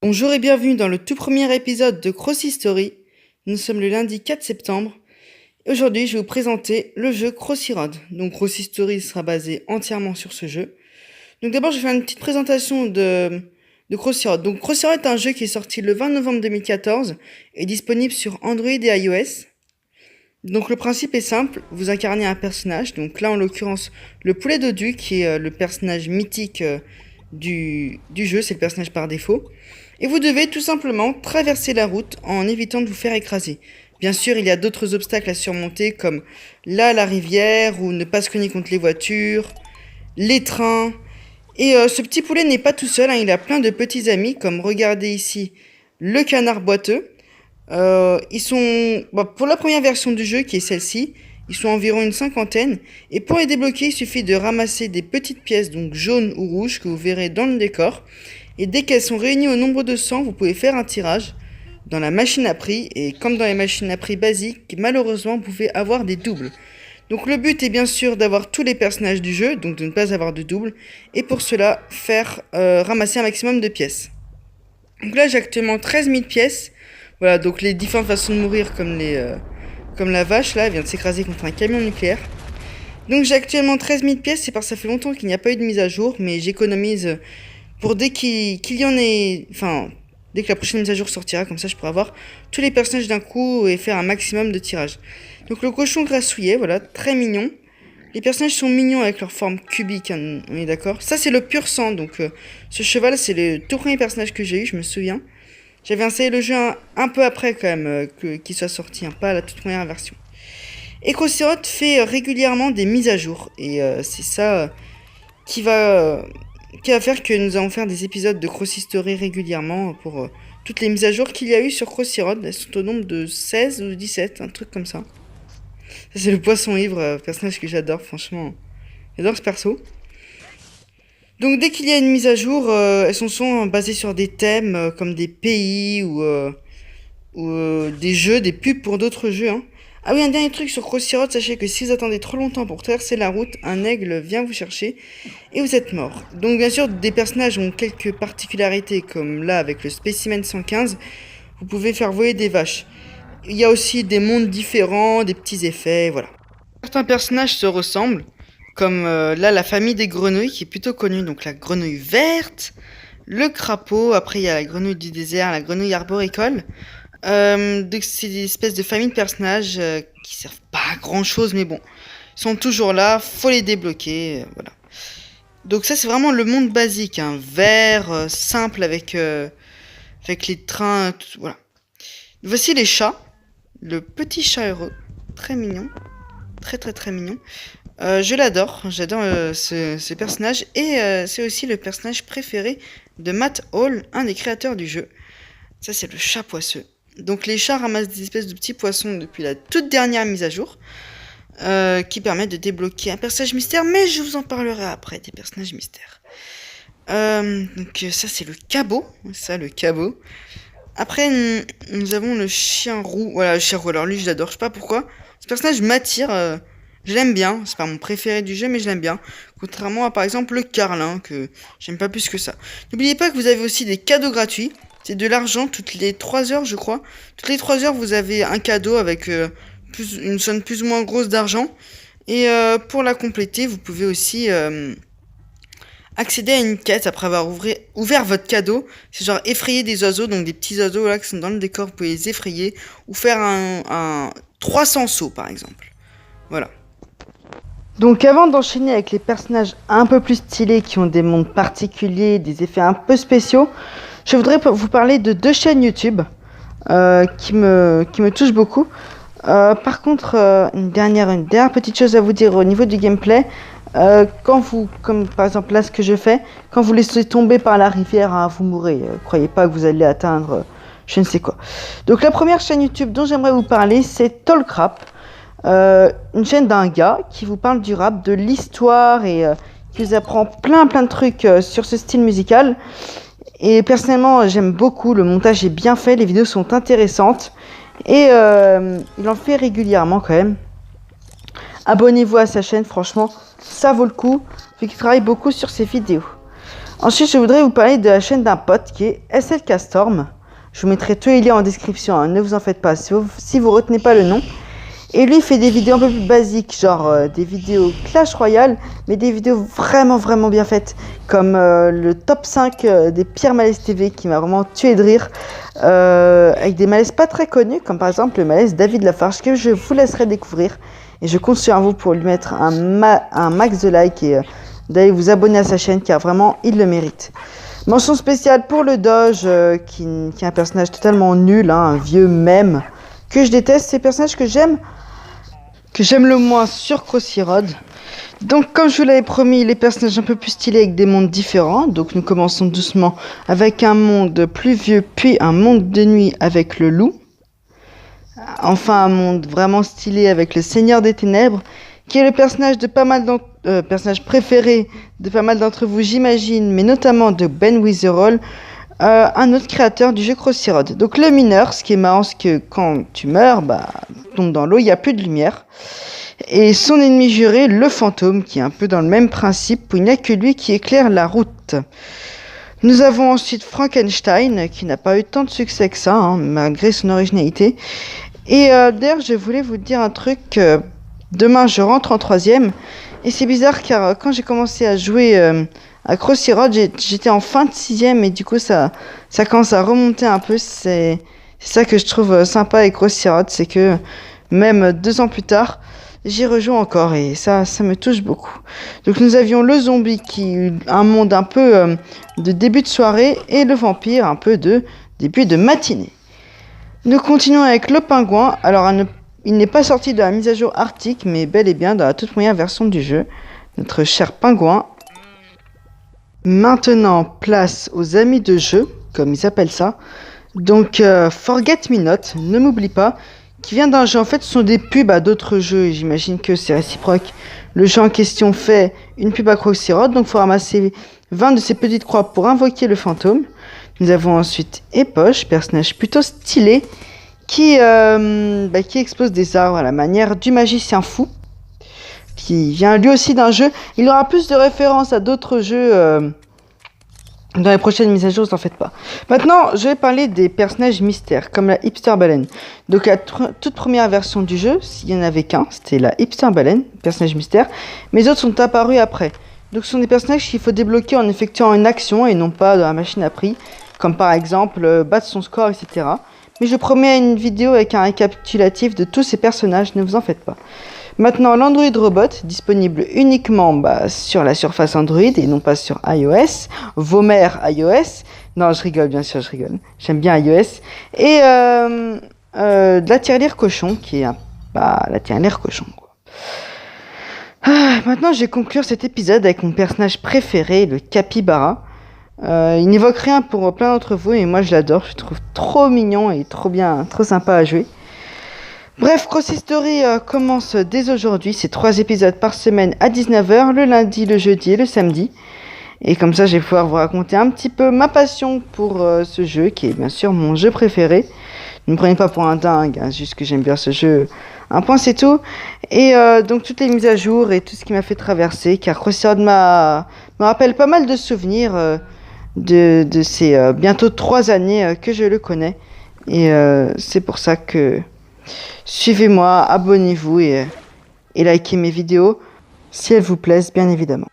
Bonjour et bienvenue dans le tout premier épisode de Cross History. Nous sommes le lundi 4 septembre. Et aujourd'hui, je vais vous présenter le jeu Crossy Road. Donc Cross History sera basé entièrement sur ce jeu. Donc d'abord, je vais faire une petite présentation de Crossy Road. Donc Crossy Road est un jeu qui est sorti le 20 novembre 2014 et disponible sur Android et iOS. Donc le principe est simple, vous incarnez un personnage, donc là en l'occurrence le poulet dodu qui est le personnage mythique du jeu, c'est le personnage par défaut. Et vous devez tout simplement traverser la route en évitant de vous faire écraser. Bien sûr, il y a d'autres obstacles à surmonter comme là la rivière ou ne pas se cogner contre les voitures, les trains. Et ce petit poulet n'est pas tout seul, hein, il a plein de petits amis comme regardez ici le canard boiteux. Pour la première version du jeu qui est celle-ci, ils sont environ une cinquantaine. Et pour les débloquer, il suffit de ramasser des petites pièces, donc jaunes ou rouges, que vous verrez dans le décor. Et dès qu'elles sont réunies au nombre de 100, vous pouvez faire un tirage dans la machine à prix. Et comme dans les machines à prix basiques, malheureusement, vous pouvez avoir des doubles. Donc le but est bien sûr d'avoir tous les personnages du jeu, donc de ne pas avoir de double. Et pour cela, faire ramasser un maximum de pièces. Donc là, j'ai actuellement 13 000 pièces. Voilà, donc les différentes façons de mourir comme la vache là, elle vient de s'écraser contre un camion nucléaire. Donc j'ai actuellement 13 000 pièces, c'est parce que ça fait longtemps qu'il n'y a pas eu de mise à jour, mais j'économise pour dès qu'il y en ait, enfin, dès que la prochaine mise à jour sortira, comme ça je pourrai avoir tous les personnages d'un coup et faire un maximum de tirages. Donc le cochon grassouillet, voilà, très mignon. Les personnages sont mignons avec leur forme cubique, hein, on est d'accord. Ça c'est le pur sang, donc ce cheval c'est le tout premier personnage que j'ai eu, je me souviens. J'avais installé le jeu un peu après quand même qu'il soit sorti, hein, pas la toute première version. Et Crossy Road fait régulièrement des mises à jour. Et c'est ça qui va, qui va faire que nous allons faire des épisodes de Cross History régulièrement pour toutes les mises à jour qu'il y a eu sur Crossy Road. Elles sont au nombre de 16 ou 17, un truc comme ça. Ça c'est le poisson ivre, personnage que j'adore, franchement. J'adore ce perso. Donc dès qu'il y a une mise à jour, elles sont souvent basées sur des thèmes comme des pays ou des jeux, des pubs pour d'autres jeux. Hein. Ah oui, un dernier truc sur Crossy Road, sachez que si vous attendez trop longtemps pour traverser la route, un aigle vient vous chercher et vous êtes mort. Donc bien sûr, des personnages ont quelques particularités, comme là avec le spécimen 115, vous pouvez faire voler des vaches. Il y a aussi des mondes différents, des petits effets, voilà. Certains personnages se ressemblent, comme là la famille des grenouilles qui est plutôt connue, donc la grenouille verte, le crapaud, après il y a la grenouille du désert, la grenouille arboricole. Donc c'est des espèces de familles de personnages qui servent pas à grand chose, mais bon, ils sont toujours là, faut les débloquer, voilà. Donc ça c'est vraiment le monde basique, un vert simple avec les trains, tout, voilà. Voici les chats, le petit chat heureux, très mignon, très très très mignon. Je l'adore, j'adore ce personnage et c'est aussi le personnage préféré de Matt Hall, un des créateurs du jeu. Ça c'est le chat poisseux. Donc les chats ramassent des espèces de petits poissons depuis la toute dernière mise à jour qui permettent de débloquer un personnage mystère, mais je vous en parlerai après des personnages mystères. Donc ça c'est le cabot, le cabot. Après nous avons le chien roux, voilà le chien roux, alors lui je l'adore, je sais pas pourquoi. Ce personnage m'attire, je l'aime bien, c'est pas mon préféré du jeu mais je l'aime bien. Contrairement à par exemple le carlin que j'aime pas plus que ça. N'oubliez pas que vous avez aussi des cadeaux gratuits. C'est de l'argent toutes les 3 heures, je crois. Toutes les 3 heures, vous avez un cadeau avec une somme plus ou moins grosse d'argent. Et pour la compléter, vous pouvez aussi accéder à une quête après avoir ouvert votre cadeau. C'est genre effrayer des oiseaux, donc des petits oiseaux là qui sont dans le décor, vous pouvez les effrayer. Ou faire un 300 sauts, par exemple. Voilà. Donc avant d'enchaîner avec les personnages un peu plus stylés qui ont des mondes particuliers, des effets un peu spéciaux, je voudrais vous parler de 2 chaînes YouTube qui me touchent beaucoup. Par contre, une dernière petite chose à vous dire au niveau du gameplay. Quand vous, comme par exemple là ce que je fais, quand vous laissez tomber par la rivière, hein, vous mourrez. Croyez pas que vous allez atteindre je ne sais quoi. Donc la première chaîne YouTube dont j'aimerais vous parler, c'est Talkrap. Une chaîne d'un gars qui vous parle du rap, de l'histoire et qui vous apprend plein de trucs sur ce style musical. Et personnellement, j'aime beaucoup, le montage est bien fait, les vidéos sont intéressantes et il en fait régulièrement quand même. Abonnez-vous à sa chaîne, franchement, ça vaut le coup, vu qu'il travaille beaucoup sur ses vidéos. Ensuite, je voudrais vous parler de la chaîne d'un pote qui est SLK Storm. Je vous mettrai tous les liens en description, hein, ne vous en faites pas si vous retenez pas le nom. Et lui, il fait des vidéos un peu plus basiques, genre des vidéos Clash Royale, mais des vidéos vraiment bien faites, comme le top 5 des pires malaises TV qui m'a vraiment tué de rire, avec des malaises pas très connus, comme par exemple le malaise David Lafarge, que je vous laisserai découvrir. Et je compte sur vous pour lui mettre un max de likes et d'aller vous abonner à sa chaîne, car vraiment, il le mérite. Mention spéciale pour le Doge, qui est un personnage totalement nul, hein, un vieux mème, que je déteste. C'est le personnage que j'aime le moins sur Crossy Road. Donc comme je vous l'avais promis, les personnages un peu plus stylés avec des mondes différents. Donc nous commençons doucement avec un monde pluvieux, puis un monde de nuit avec le loup. Enfin un monde vraiment stylé avec le Seigneur des Ténèbres, qui est le personnage personnage préféré de pas mal d'entre vous, j'imagine, mais notamment de Ben Witherall, un autre créateur du jeu Crossy Road. Donc le mineur, ce qui est marrant, c'est que quand tu meurs, tu tombes dans l'eau, il n'y a plus de lumière. Et son ennemi juré, le fantôme, qui est un peu dans le même principe, où il n'y a que lui qui éclaire la route. Nous avons ensuite Frankenstein, qui n'a pas eu tant de succès que ça, hein, malgré son originalité. Et d'ailleurs, je voulais vous dire un truc, demain je rentre en 3e, et c'est bizarre car quand j'ai commencé à jouer à Crossy Road, j'étais en fin de 6e, et du coup ça commence à remonter un peu. C'est ça que je trouve sympa avec Crossy Road, c'est que même 2 ans plus tard, j'y rejoue encore, et ça me touche beaucoup. Donc nous avions le zombie, qui un monde un peu de début de soirée, et le vampire un peu de début de matinée. Nous continuons avec le pingouin. Alors il n'est pas sorti de la mise à jour Arctique, mais bel et bien dans la toute première version du jeu. Notre cher pingouin. Maintenant, place aux amis de jeu, comme ils appellent ça. Donc, Forget Me Not, ne m'oublie pas, qui vient d'un jeu. En fait, ce sont des pubs à d'autres jeux, et j'imagine que c'est réciproque. Le jeu en question fait une pub à Crossy Road, donc il faut ramasser 20 de ces petites croix pour invoquer le fantôme. Nous avons ensuite Epoche, personnage plutôt stylé, qui explose des arbres à la manière du magicien fou, qui vient lui aussi d'un jeu. Il aura plus de références à d'autres jeux dans les prochaines mises à jour, ne vous en faites pas. Maintenant, je vais parler des personnages mystères, comme la Hipster Baleine. Donc la toute première version du jeu, s'il n'y en avait qu'un, c'était la Hipster Baleine, personnage mystère, mais les autres sont apparus après. Donc ce sont des personnages qu'il faut débloquer en effectuant une action et non pas dans la machine à prix, comme par exemple battre son score, etc. Mais je promets une vidéo avec un récapitulatif de tous ces personnages, ne vous en faites pas. Maintenant, l'Android Robot, disponible uniquement sur la surface Android et non pas sur iOS. Vos mères iOS. Non, je rigole, bien sûr, je rigole. J'aime bien iOS. Et de la tirelire cochon, qui est la tirelire cochon, quoi. Maintenant, je vais conclure cet épisode avec mon personnage préféré, le Capybara. Il n'évoque rien pour plein d'entre vous, et moi je l'adore. Je le trouve trop mignon et trop bien, trop sympa à jouer. Bref, Crossy Story commence dès aujourd'hui. C'est 3 épisodes par semaine à 19h, le lundi, le jeudi et le samedi. Et comme ça, je vais pouvoir vous raconter un petit peu ma passion pour ce jeu, qui est bien sûr mon jeu préféré. Ne me prenez pas pour un dingue, hein, juste que j'aime bien ce jeu. Un point, c'est tout. Et donc toutes les mises à jour et tout ce qui m'a fait traverser, car Crossy Road me rappelle pas mal de souvenirs de ces bientôt 3 années que je le connais. Et c'est pour ça que suivez-moi, abonnez-vous et likez mes vidéos si elles vous plaisent, bien évidemment.